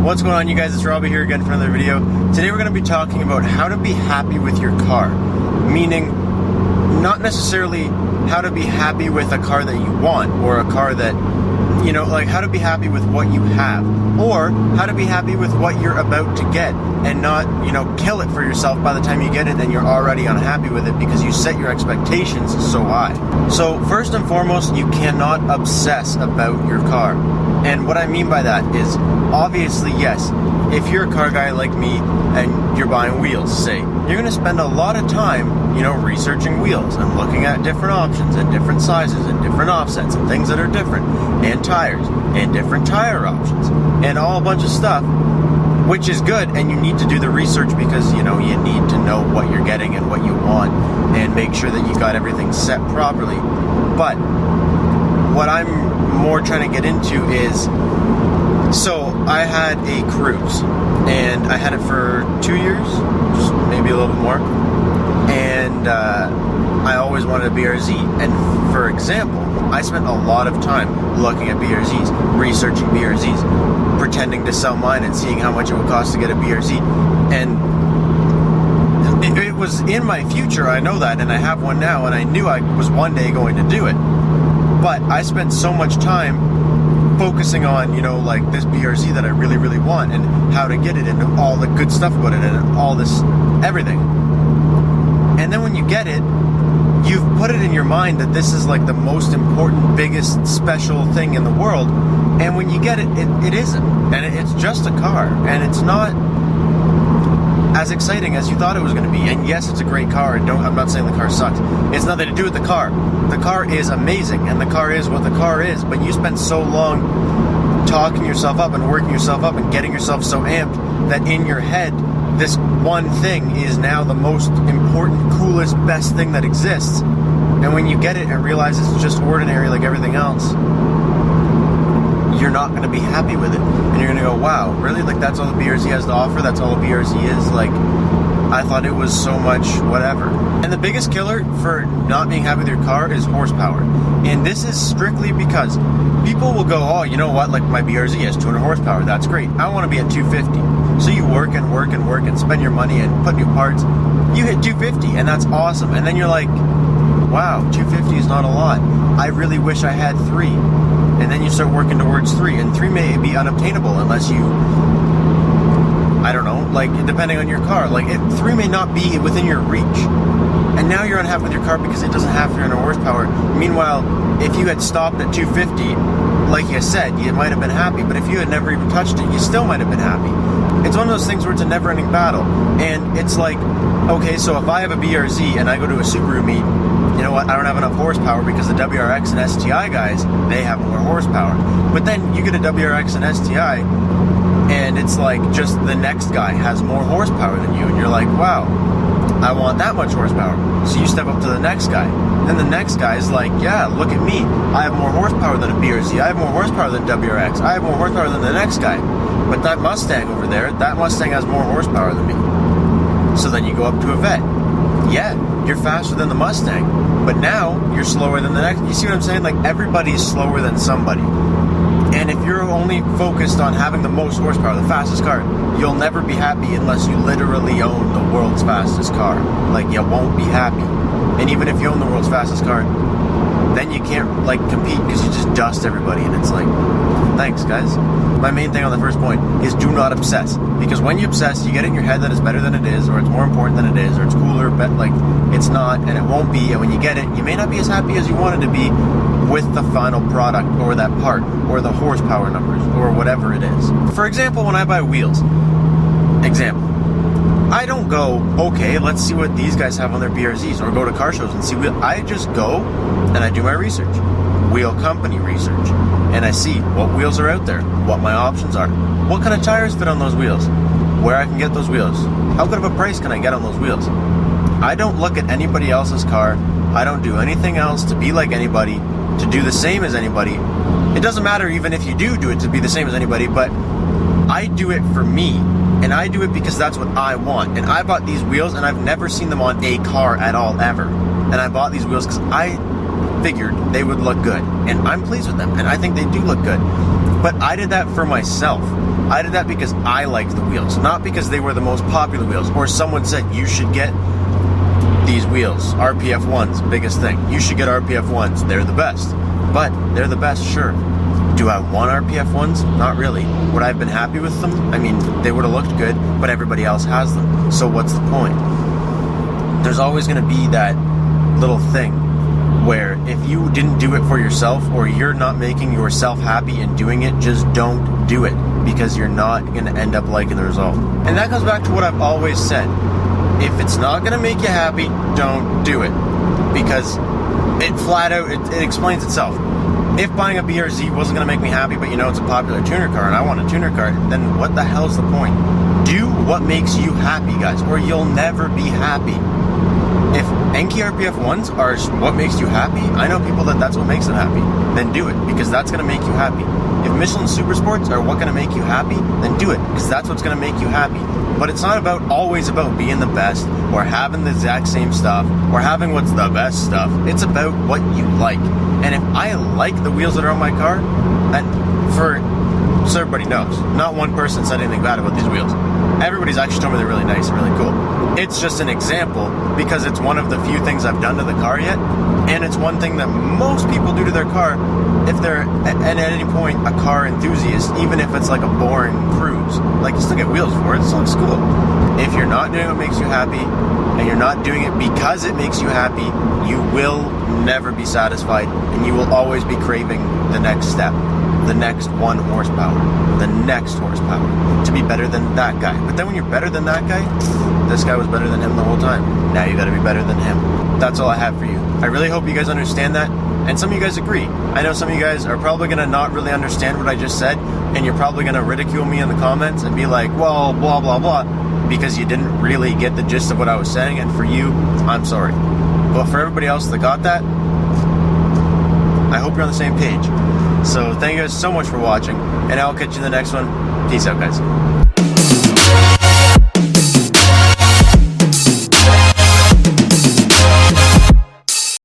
What's going on, you guys? It's Robbie here again for another video. Today we're going to be talking about how to be happy with your car. Meaning, not necessarily how to be happy with a car that you want, or a car that, like how to be happy with what you have, or how to be happy with what you're about to get and not, kill it for yourself by the time you get it and you're already unhappy with it because you set your expectations so high. So first and foremost, you cannot obsess about your car. And what I mean by that is, obviously, yes, if you're a car guy like me and you're buying wheels, say, you're going to spend a lot of time, researching wheels and looking at different options and different sizes and different offsets and things that are different, and tires and different tire options and all a bunch of stuff, which is good, and you need to do the research because, you need to know what you're getting and what you want and make sure that you got everything set properly. But what I'm more trying to get into is, so I had a Cruise, and I had it for 2 years, just maybe a little bit more, and I always wanted a BRZ. And for example, I spent a lot of time looking at BRZs, researching BRZs, pretending to sell mine and seeing how much it would cost to get a BRZ, and it was in my future, I know that, and I have one now, and I knew I was one day going to do it. But I spent so much time focusing on, like this BRZ that I really, really want and how to get it and all the good stuff about it and all this, everything. And then when you get it, you've put it in your mind that this is like the most important, biggest, special thing in the world. And when you get it, it isn't. And it's just a car. And it's not as exciting as you thought it was going to be. And yes, it's a great car. I'm not saying the car sucks. It's nothing to do with the car. The car is amazing, and the car is what the car is. But you spend so long talking yourself up and working yourself up and getting yourself so amped that in your head, this one thing is now the most important, coolest, best thing that exists. And when you get it and realize it's just ordinary like everything else, you're not going to be happy with it. And you're going to go, wow, really? Like, that's all the BRZ has to offer? That's all the BRZ is? Like, I thought it was so much whatever. And the biggest killer for not being happy with your car is horsepower. And this is strictly because people will go, oh, you know what? Like, my BRZ has 200 horsepower. That's great. I want to be at 250. So you work and work and work and spend your money and put new parts. You hit 250, and that's awesome. And then you're like, wow, 250 is not a lot. I really wish I had 3. And then you start working towards 3, and 3 may be unobtainable unless you, I don't know, like, depending on your car. Like, 3 may not be within your reach. And now you're unhappy with your car because it doesn't have 300 horsepower. Meanwhile, if you had stopped at 250, like you said, you might have been happy. But if you had never even touched it, you still might have been happy. It's one of those things where it's a never-ending battle. And it's like, okay, so if I have a BRZ and I go to a Subaru meet, you know what, I don't have enough horsepower because the WRX and STI guys, they have more horsepower. But then you get a WRX and STI, and it's like just the next guy has more horsepower than you, and you're like, wow, I want that much horsepower. So you step up to the next guy. Then the next guy is like, yeah, look at me. I have more horsepower than a BRZ. I have more horsepower than WRX. I have more horsepower than the next guy. But that Mustang over there, that Mustang has more horsepower than me. So then you go up to a Vet. Yeah, you're faster than the Mustang, but now you're slower than the next. You see what I'm saying? Like, everybody's slower than somebody. And if you're only focused on having the most horsepower, the fastest car, you'll never be happy unless you literally own the world's fastest car. Like, you won't be happy. And even if you own the world's fastest car, then you can't, like, compete because you just dust everybody. And it's like, thanks, guys. My main thing on the first point is do not obsess. Because when you obsess, you get in your head that it's better than it is, or it's more important than it is, or it's cooler, but, like, it's not, and it won't be. And when you get it, you may not be as happy as you wanted to be with the final product, or that part, or the horsepower numbers, or whatever it is. For example, when I buy wheels, I don't go, okay, let's see what these guys have on their BRZs, or go to car shows and see wheels. I just go and I do my research, wheel company research, and I see what wheels are out there, what my options are, what kind of tires fit on those wheels, where I can get those wheels, how good of a price can I get on those wheels. I don't look at anybody else's car. I don't do anything else to be like anybody, to do the same as anybody. It doesn't matter even if you do it to be the same as anybody, but I do it for me. And I do it because that's what I want. And I bought these wheels, and I've never seen them on a car at all, ever. And I bought these wheels because I figured they would look good. And I'm pleased with them, and I think they do look good. But I did that for myself. I did that because I liked the wheels, not because they were the most popular wheels, or someone said you should get these wheels, RPF ones, biggest thing. You should get RPF ones, they're the best. But they're the best, sure. Do I want RPF ones? Not really. Would I have been happy with them? I mean, they would have looked good, but everybody else has them. So what's the point? There's always going to be that little thing where if you didn't do it for yourself, or you're not making yourself happy in doing it, just don't do it, because you're not going to end up liking the result. And that goes back to what I've always said. If it's not going to make you happy, don't do it, because it flat out, it explains itself. If buying a BRZ wasn't going to make me happy, but you know it's a popular tuner car and I want a tuner car, then what the hell's the point? Do what makes you happy, guys, or you'll never be happy. If Enki RPF 1s are what makes you happy, I know people that's what makes them happy, then do it, because that's going to make you happy. If Michelin Super Sports are what going to make you happy, then do it, because that's what's going to make you happy. But it's not always about being the best, or having the exact same stuff, or having what's the best stuff. It's about what you like. And if I like the wheels that are on my car, so everybody knows, not one person said anything bad about these wheels. Everybody's actually told me they're really nice and really cool. It's just an example, because it's one of the few things I've done to the car yet, and it's one thing that most people do to their car if they're at any point a car enthusiast, even if it's like a boring cruise. Like, you still get wheels for it, it still looks cool. If you're not doing what makes you happy, and you're not doing it because it makes you happy, you will never be satisfied, and you will always be craving the next step, the next 1 horsepower, the next horsepower, to be better than that guy. But then when you're better than that guy, this guy was better than him the whole time. Now you gotta be better than him. That's all I have for you. I really hope you guys understand that, and some of you guys agree. I know some of you guys are probably gonna not really understand what I just said, and you're probably gonna ridicule me in the comments and be like, well, blah, blah, blah, because you didn't really get the gist of what I was saying, and for you, I'm sorry. But for everybody else that got that, I hope you're on the same page. So thank you guys so much for watching, and I'll catch you in the next one. Peace out, guys.